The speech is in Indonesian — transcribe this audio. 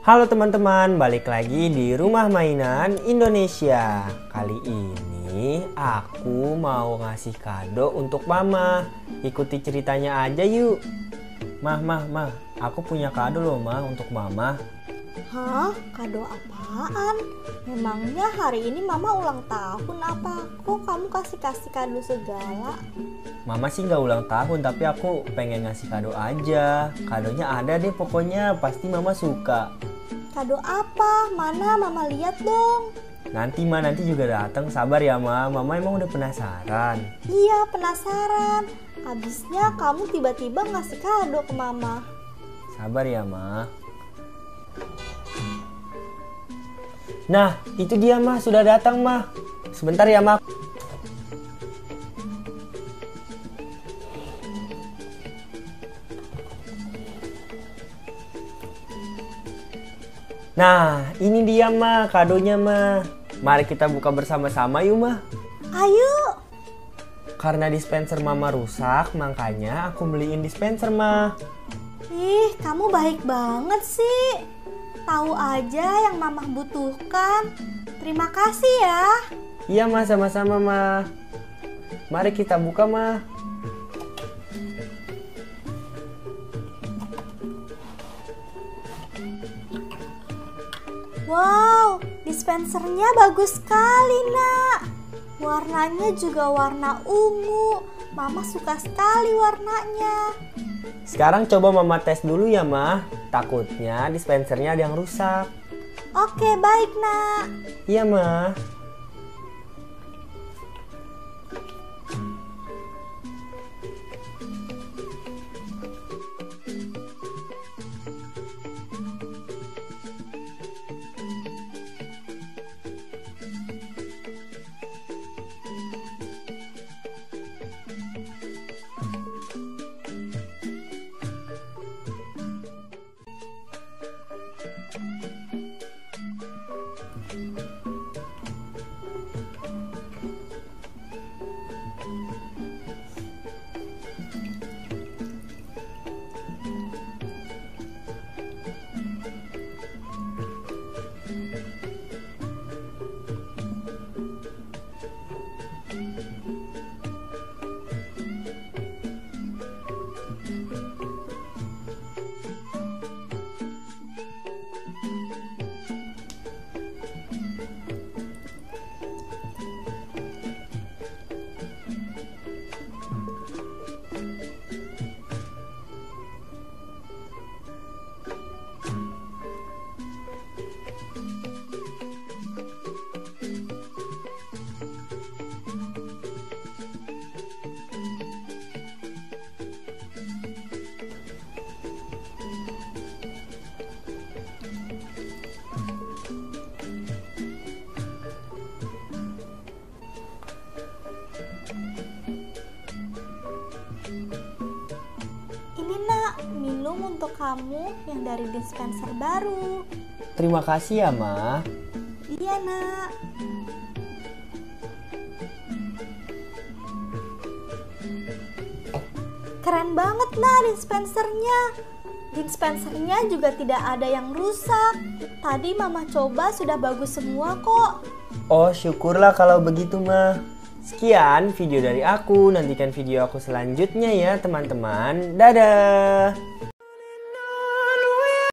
Halo teman-teman, balik lagi di Rumah Mainan Indonesia. Kali ini aku mau ngasih kado untuk Mama. Ikuti ceritanya aja yuk. Mah, aku punya kado loh Mah untuk Mama. Hah? Kado apaan? Memangnya hari ini Mama ulang tahun apa? Kok kamu kasih kado segala? Mama sih nggak ulang tahun, tapi aku pengen ngasih kado aja. Kadonya ada deh pokoknya, pasti Mama suka. Kado apa? Mana Mama lihat dong. Nanti juga datang, sabar ya Ma. Mama emang udah penasaran. Iya, penasaran. Habisnya kamu tiba-tiba ngasih kado ke Mama. Sabar ya Ma. Nah, itu dia Ma, sudah datang Ma. Sebentar ya Ma. Nah, ini dia Ma, kadonya Ma. Mari kita buka bersama-sama yuk Ma. Ayo. Karena dispenser Mama rusak, makanya aku beliin dispenser Ma. Ih, kamu baik banget sih. Tahu aja yang Mama butuhkan. Terima kasih ya. Iya Ma, sama-sama Ma. Mari kita buka Ma. Wow, dispensernya bagus sekali nak. Warnanya juga warna ungu. Mama suka sekali warnanya. Sekarang coba Mama tes dulu ya Ma. Takutnya dispensernya ada yang rusak. Oke, baik nak. Iya Ma. Ini nak, minum untuk kamu yang dari dispenser baru. Terima kasih ya Ma. Iya nak. Keren banget nak dispensernya. Dispensernya juga tidak ada yang rusak. Tadi Mama coba sudah bagus semua kok. Oh syukurlah kalau begitu Ma. Sekian video dari aku. Nantikan video aku selanjutnya ya teman-teman. Dadah.